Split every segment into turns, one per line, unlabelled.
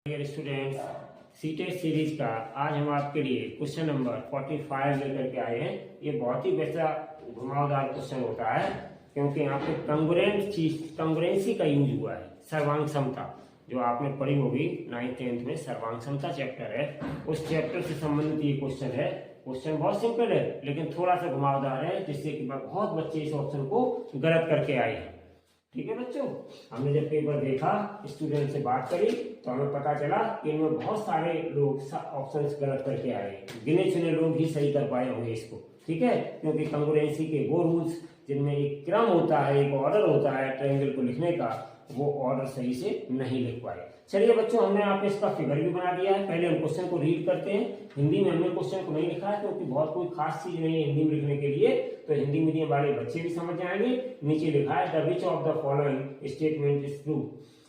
Dear students, CTET series का आज हम आपके लिए क्वेश्चन नंबर 45 लेकर के आए हैं। ये बहुत ही वैसा घुमावदार क्वेश्चन होता है क्योंकि यहाँ पे कंग्रुएंसी का यूज हुआ है। सर्वांग क्षमता जो आपने पढ़ी होगी 9th 10th में, सर्वांग क्षमता चैप्टर है, उस चैप्टर से संबंधित ये क्वेश्चन है। क्वेश्चन बहुत सिंपल है लेकिन थोड़ा सा घुमावदार है, जिससे कि बहुत बच्चे इस ऑप्शन को गलत करके आए हैं। ठीक है बच्चों, हमने जब पेपर देखा, स्टूडेंट से बात करी, तो हमें पता चला कि इनमें बहुत सारे लोग ऑप्शंस गलत करके आए, गिने चुने लोग ही सही कर पाए होंगे इसको। ठीक है, क्योंकि कंग्रुएंसी के वो रूल्स जिनमें एक क्रम होता है, एक ऑर्डर होता है ट्रायंगल को लिखने का, वो ऑर्डर सही से नहीं लिख पाए। चलिए बच्चों, हमने यहाँ पे इसका फिगर भी बना दिया है। पहले हम क्वेश्चन को रीड करते हैं। हिंदी में हमने क्वेश्चन को नहीं लिखा है क्योंकि बहुत कोई खास चीज नहीं है हिंदी में लिखने के लिए, तो हिंदी मीडियम वाले बच्चे भी समझ जाएंगे। नीचे लिखा है the which of the following statement is true,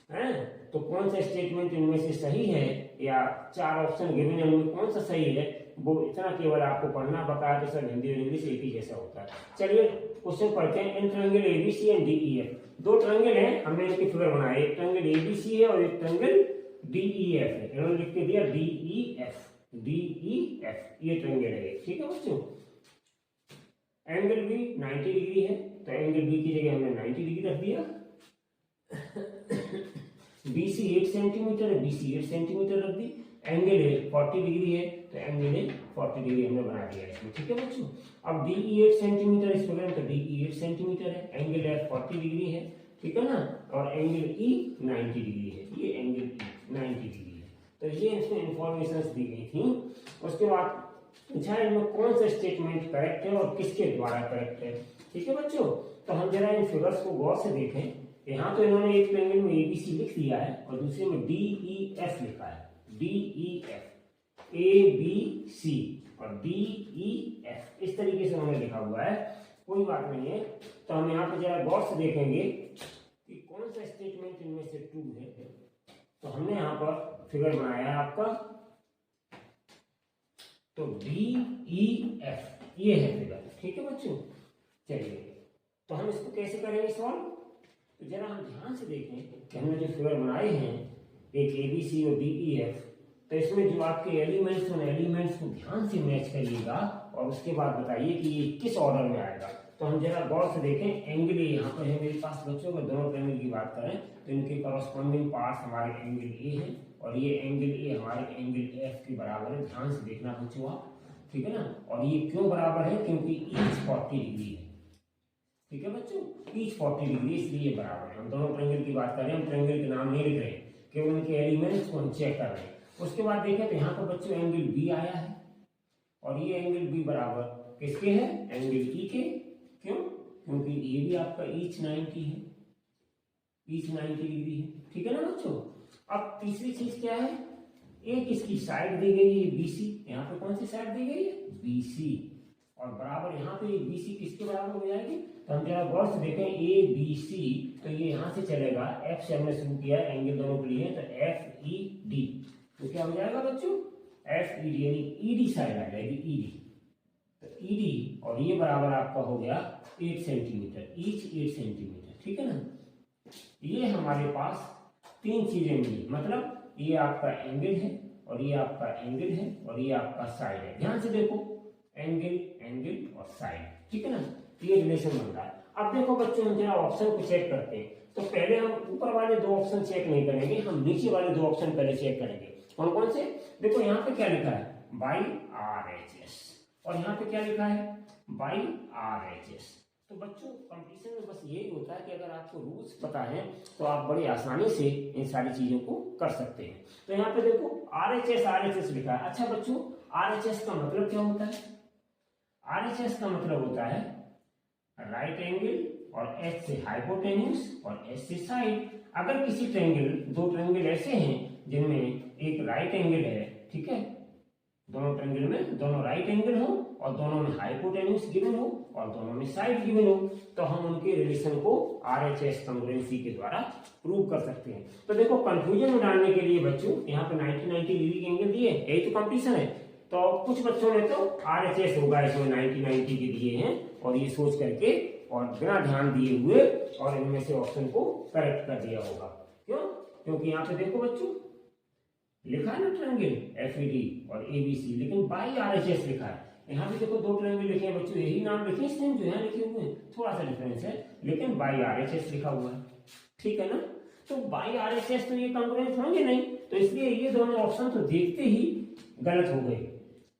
है तो कौन सा स्टेटमेंट इनमें से सही है, या चार ऑप्शन गिवन है उनमें कौन सा सही है, वो इतना केवल आपको पढ़ना। बकाया तो सब हिंदी और इंग्लिश एक ही जैसा होता है। चलिए क्वेश्चन पढ़ते हैं। In triangle ABC and DEF, दो ट्रायंगल हैं, हमने इनके फिगर बनाए। एक ट्रायंगल एबीसी है और एक ट्रायंगल डीईएफ है। इन्होंने लिख के दिया डीईएफ, ये ट्रायंगल है। ठीक है बच्चों, एंगल भी 90 डिग्री है, तो एंगल बी की जगह हमने 90 डिग्री रख दिया। बीसी 8 सेंटीमीटर है, बीसी 8 सेंटीमीटर रख दी। एंगल है 40 डिग्री है, तो एंगल है 40 डिग्री हमने बना दिया इसमें। ठीक है बच्चों, अब डीई 8 सेंटीमीटर इस प्रोग्राम का डीई 8 सेंटीमीटर है, एंगल है 40 डिग्री है। ठीक है ना, और एंगल ई 90 डिग्री है, ये एंगल ई 90 डिग्री है। तो ये इसमें इंफॉर्मेशन दी गई थी। उसके बाद पूछा इनमें कौन सा स्टेटमेंट करेक्ट है और किसके द्वारा करेक्ट है। ठीक है बच्चों, तो हम जरा इन फिगर्स को गौर से देखें। यहाँ तो इन्होंने एक ट्रायंगल में एबीसी लिख दिया है और दूसरे में डीईएफ लिखा है, डीईएफ, ए बी सी और डीईएफ, इस तरीके से उन्होंने लिखा हुआ है। कोई बात नहीं है, तो हम यहाँ पे जरा गौर से देखेंगे कि कौन सा स्टेटमेंट इनमें से ट्रू है। तो हमने यहाँ पर फिगर बनाया है आपका, तो डीईएफ ये है फिगर। ठीक है बच्चों, चलिए तो हम इसको कैसे करेंगे सॉल्व। तो जरा हम ध्यान से देखें कि हमने जो फिगर बनाए हैं, एक एबीसी और डीईएफ, तो इसमें जो आपके एलिमेंट्स, उन एलिमेंट्स को ध्यान से मैच करिएगा और उसके बाद बताइए कि ये किस ऑर्डर में आएगा। तो हम जरा गौर से देखें। एंगल यहाँ पर है मेरे पास बच्चों, अगर दोनों ट्रायंगल की बात करें तो इनके करस्पॉन्डिंग पार्ट्स हमारे एंगल ए है और ये एंगल ए हमारे एंगल एफ के बराबर है। ध्यान से देखना बच्चों आप, ठीक है ना। और ये क्यों बराबर है, क्योंकि ईच 40 डिग्री है। ठीक है बच्चों, ईच 40 डिग्री, इसलिए ये बराबर है। हम दोनों ट्रायंगल की बात कर रहे हैं, हम ट्रायंगल के नाम नहीं लिख रहे हैं, केवल उनके एलिमेंट्स को हम चेक कर रहे हैं। उसके बाद देखें तो यहाँ पर बच्चों एंगल बी आया है और ये एंगल बी बराबर किसके है, एंगल ई के। क्यों, क्योंकि ये भी आपका ईच 90 है, ईच 90 डिग्री है। ठीक है ना बच्चों। अब तीसरी चीज क्या है, एक इसकी साइड दी गई है बीसी, यहाँ पे कौन सी साइड दी गई है, बीसी, और बराबर यहाँ पे बीसी किसके बराबर हो जाएगी। तो हम जरा गौर से देखें, ए बी सी, तो ये यहाँ से चलेगा, एफ से हमने शुरू किया, एंगल दोनों के लिए, तो एफ ई डी, तो क्या हो जाएगा बच्चों, एफ ई डी, यानी ईडी साइड आ जाएगी, ईडी। तो ईडी और ये बराबर आपका हो गया 8 सेंटीमीटर, ईच 8 सेंटीमीटर। ठीक है ना। ये हमारे पास तीन चीजें मिली, मतलब ये आपका एंगल है और ये आपका एंगल है और ये आपका साइड है। ध्यान से देखो, एंगल, एंगल और साइड। ठीक है ना, ये रिलेशन बन रहा है। अब देखो बच्चों, हम जरा ऑप्शन को चेक करते हैं। तो पहले हम ऊपर वाले दो ऑप्शन चेक नहीं करेंगे, हम नीचे वाले दो ऑप्शन पहले चेक करेंगे। कौन कौन से, देखो यहाँ पे क्या लिखा है, बाई आर एच एस, और यहाँ पे क्या लिखा है, बाई आर एच एस। तो बच्चों कंपटीशन में बस यही होता है कि अगर आपको रूल्स पता है तो आप बड़ी आसानी से इन सारी चीजों को कर सकते हैं। तो यहाँ पे देखो RHS लिखा है। अच्छा बच्चों, RHS का मतलब क्या होता है, RHS का मतलब होता है राइट एंगल और एच से हाइपोटेन्यूज और एच से साइड। अगर किसी ट्रायंगल, दो ट्रायंगल ऐसे हैं जिनमें एक राइट एंगल है, ठीक है, दोनों ट्रायंगल में दोनों राइट एंगल हो और दोनों में हाइपोटेन्यूज गिवन हो और दोनों में साइड गिवन हो, तो हम उनके रिलेशन को RHS कंग्रुएंसी के द्वारा प्रूव कर सकते हैं। तो देखो कंफ्यूजन में डालने के लिए बच्चों यहाँ पे 90 डिग्री के एंगल दिए, यही तो कंपटीशन है। तो कुछ बच्चों ने तो RHS होगा इसमें 90 के दिए हैं और ये सोच करके और बिना ध्यान दिए हुए और इनमें से ऑप्शन को करेक्ट कर दिया होगा। क्यों, क्योंकि यहाँ पे देखो बच्चों लिखा है ना ट्रायंगल FED और ABC, लेकिन बाई RHS लिखा है। यहाँ पे देखो 2 ट्रायंगल लिखे हैं बच्चों, यही नाम लिखे सेम जो यहाँ लिखे हुए हैं, थोड़ा सा डिफरेंस है, लेकिन बाई RHS लिखा हुआ है, ठीक है ना। तो बाई RHS तो ये कॉन्ग्रुएंट होंगे नहीं, तो इसलिए ये दोनों ऑप्शन तो देखते ही गलत हो गए,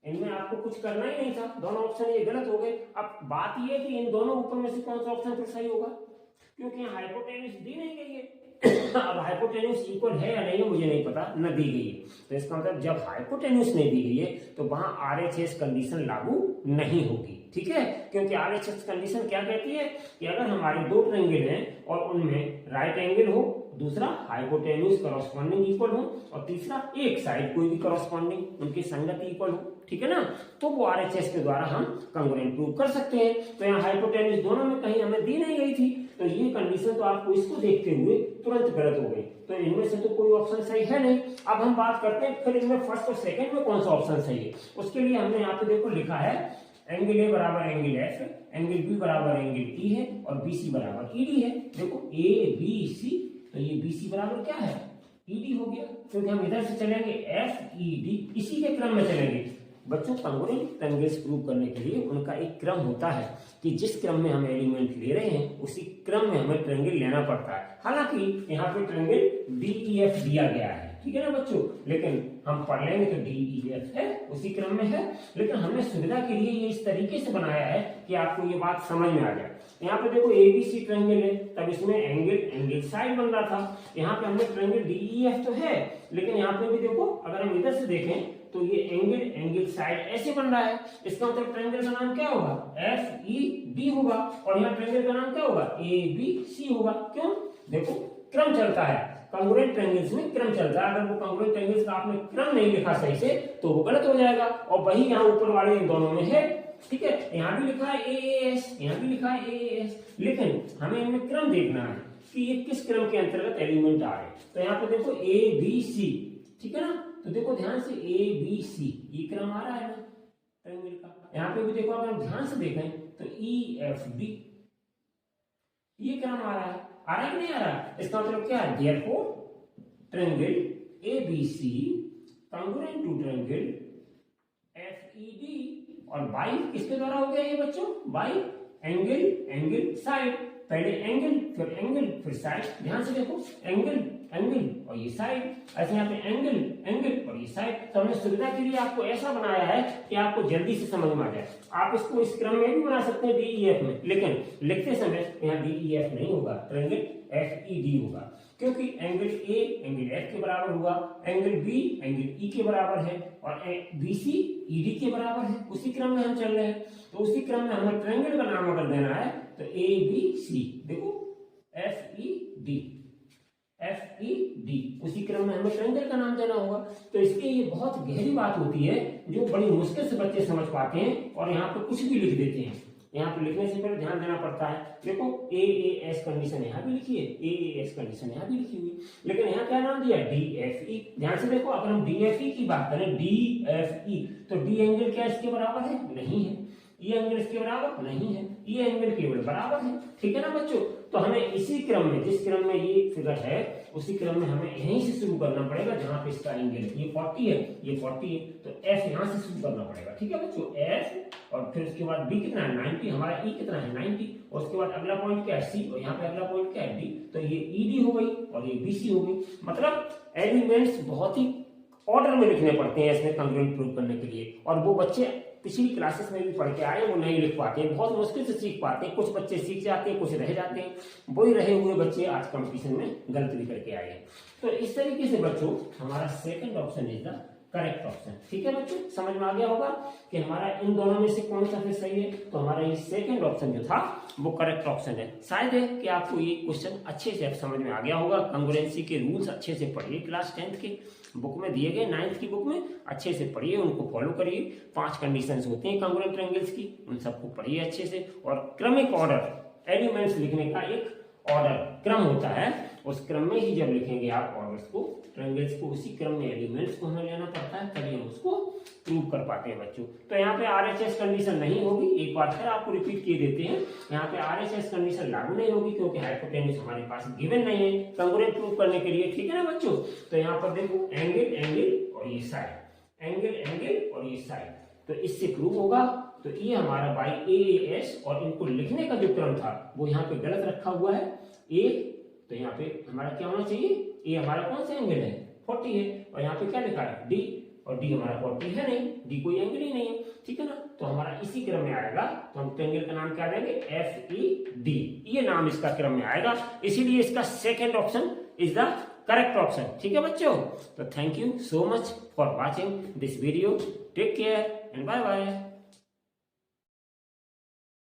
इनमें आपको कुछ करना ही नहीं था, दोनों ऑप्शन ये गलत हो गए। अब बात ये है कि इन दोनों ऊपर में से कौन सा ऑप्शन फिर सही होगा, क्योंकि यहाँ हाइपोटेन्यूज दी नहीं गई है। अब हाइपोटेन्यूज इक्वल है या नहीं है मुझे नहीं पता, न दी गई है, तो इसका मतलब जब हाइपोटेन्यूज नहीं दी गई है तो वहां RHS कंडीशन लागू नहीं होगी, ठीक है। क्योंकि RHS कंडीशन क्या कहती है कि अगर हमारे 2 ट्रायंगल हैं और उनमें राइट एंगल हो, दूसरा हाइपोटेन्यूज करॉस्पॉन्डिंग इक्वल हो, और तीसरा एक साइड कोई भी करॉस्पॉन्डिंग उनकी संगत इक्वल हो, ठीक है ना, तो वो RHS के द्वारा हम कॉन्ग्रुएंट प्रूव कर सकते हैं। तो यहाँ हाइपोटेन्यूज दोनों में कहीं हमें दी नहीं गई थी, तो ये कंडीशन तो आपको इसको देखते हुए तुरंत गलत हो गई, तो इनमें से तो कोई ऑप्शन सही है नहीं। अब हम बात करते हैं फिर इनमें फर्स्ट और सेकंड में कौन सा ऑप्शन सही है। उसके लिए हमने यहाँ पे देखो लिखा है एंगल A बराबर एंगल F, एंगल B बराबर एंगल E है, और BC बराबर ED है। देखो ABC, तो ये BC बराबर क्या है, ED हो गया, क्योंकि हम इधर से चलेंगे FED, इसी के क्रम में चलेंगे। बच्चों कॉन्ग्रुएंट ट्रायंगल्स प्रूव करने के लिए उनका एक क्रम होता है कि जिस क्रम में हम एलिमेंट ले रहे हैं उसी क्रम में हमें ट्रायंगल लेना पड़ता है। हालांकि यहाँ पे ट्रायंगल DEF दिया गया है, ठीक है ना बच्चों, लेकिन हम पढ़ लेंगे तो DEF है, उसी क्रम में है, लेकिन हमने सुविधा के लिए ये इस तरीके से बनाया है कि आपको ये बात समझ में आ जाए। यहाँ पे देखो ABC ट्रायंगल है, तब इसमें एंगल साइड बन रहा था। यहाँ पे हमने ट्रायंगल DEF तो है, लेकिन यहाँ पे भी देखो अगर हम इधर से देखें तो ये एंगल साइड ऐसे बन रहा है, इसका मतलब ट्रायंगल का नाम क्या होगा, FED होगा, और यहाँ ट्रायंगल का नाम क्या होगा, ABC होगा। क्यों, देखो क्रम चलता है, कॉन्ग्रुएंट ट्रायंगल्स में क्रम चलता है। अगर वो कॉन्ग्रुएंट ट्रायंगल्स का आपने क्रम नहीं लिखा सही से तो वो गलत हो जाएगा, और वही यहाँ ऊपर वाले इन दोनों में है, ठीक है। यहाँ भी लिखा है AAS, यहाँ भी लिखा है AAS, लेकिन हमें इनमें क्रम देखना है कि ये किस क्रम के अंतर्गत एलिमेंट आ रहे हैं। तो यहाँ पे देखो ABC, ठीक है ना, तो देखो ध्यान से ABC ये क्रम आ रहा है ना ट्रायंगल का। यहाँ पे भी देखो अगर हम ध्यान से देखें तो EFD ये क्रम आ रहा है, कि नहीं आ रहा। इसका मतलब क्या है, therefore triangle ABC congruent to triangle FED, और बाई किसके द्वारा हो गया ये बच्चों, बाई एंगल साइड, पहले एंगल फिर साइड। ध्यान से देखो एंगल और ये साइड, ऐसे यहाँ पे एंगल और ये साइड। तो हमने सुविधा के लिए आपको ऐसा बनाया है कि आपको जल्दी से समझ में आ जाए। आप इसको इस क्रम में भी बना सकते हैं DEF में, लेकिन लिखते समय यहाँ DEF नहीं होगा, ट्रायंगल FED होगा, क्योंकि एंगल A एंगल F के बराबर हुआ, एंगल B एंगल E के बराबर है, और BC ED के बराबर है। उसी क्रम में हम चल रहे हैं, तो उसी क्रम में हमें ट्रायंगल का नाम अगर देना है तो ABC, देखो FED, उसी क्रम में हमें ट्रायंगल का नाम देना होगा। तो इसके ये बहुत गहरी बात होती है जो बड़ी मुश्किल से बच्चे समझ पाते हैं, और यहाँ पे कुछ भी लिख देते हैं। यहाँ पे लिखने से पहले ध्यान देना पड़ता है। देखो AAS कंडीशन यहाँ भी लिखी है, AAS कंडीशन यहाँ भी लिखी हुई, लेकिन यहाँ क्या नाम दिया, DFE। ध्यान से देखो अगर हम DFE की बात करें, DFE, तो D एंगल क्या इसके बराबर है, नहीं है। ये एंगल इसके बराबर नहीं है, ये एंगल केवल बराबर है, ठीक है ना बच्चों। तो हमें इसी क्रम में, जिस क्रम में ये फिगर है उसी क्रम में हमें यहीं से शुरू करना पड़ेगा जहां पे इसका एंगल है। ये 40 है, ये 40 है, तो F यहां से शुरू करना पड़ेगा, ठीक है बच्चों, F, और फिर उसके बाद B कितना है 90, हमारा E कितना है 90, और उसके बाद अगला पॉइंट क्या है C, और यहाँ पे अगला पॉइंट क्या है D, तो ये ED हो गई और ये BC हो गई। मतलब एलिमेंट्स बहुत ही ऑर्डर में लिखने पड़ते हैं इसमें कॉन्ग्रुएंट प्रूव करने के लिए, और वो बच्चे पिछली क्लासेस में भी पढ़ के आए, वो नहीं लिख पाते हैं, बहुत मुश्किल से सीख पाते हैं। कुछ बच्चे सीख जाते हैं, कुछ रह जाते हैं, वही रहे हुए बच्चे आज कंपटीशन में गलत भी करके आए हैं। तो इस तरीके से बच्चों हमारा second option is the correct option, ठीक है बच्चों, समझ में आ गया होगा कि हमारा इन दोनों में से कौन सा फिर सही है। तो हमारा ये सेकंड ऑप्शन जो था वो करेक्ट ऑप्शन है। शायद है कि आपको ये क्वेश्चन अच्छे से समझ में आ गया होगा। कंग्रुएंसी के रूल्स अच्छे से पढ़िए, क्लास 10th की बुक में दिए गए, 9th की बुक में अच्छे से पढ़िए, उनको फॉलो करिए। 5 कंडीशंस होती हैं कॉन्ग्रुएंट ट्रायंगल्स की, उन सबको पढ़िए अच्छे से। और क्रमिक ऑर्डर, एलिमेंट्स लिखने का एक ऑर्डर क्रम होता है, उस क्रम में ही जब लिखेंगे आप ऑर्डर्स को, ट्रायंगल्स को, उसी क्रम में एलिमेंट्स को हमें लेना पड़ता है, तभी हम उसको प्रूव कर पाते हैं बच्चों। तो यहाँ पे RHS कंडीशन नहीं होगी, एक बार फिर आपको रिपीट किए देते हैं, यहाँ पे RHS कंडीशन लागू नहीं होगी क्योंकि हाइपोटेन्यूज हमारे पास गिवन नहीं है कंग्रुएंट प्रूव करने के लिए, ठीक है ना बच्चों। तो यहाँ पर देखो एंगल एंगल और ये साइड, एंगल एंगल और ये साइड, तो इससे प्रूव होगा। तो ये हमारा बाई AAS, और इनको लिखने का जो क्रम था वो यहाँ पे गलत रखा हुआ है A, तो यहाँ पे हमारा क्या होना चाहिए, A हमारा कौन सा एंगल है 40 है, और यहाँ पे क्या लिखा है D, और D हमारा 40 है नहीं, D कोई एंगल ही नहीं है, ठीक है ना। तो हमारा इसी क्रम में आएगा, तो हम ट्रायंगल का नाम क्या देंगे FED, ये नाम इसका क्रम में आएगा, इसीलिए इसका second option is the correct option, ठीक है बच्चों। तो thank you so much for watching this video, take care and bye bye.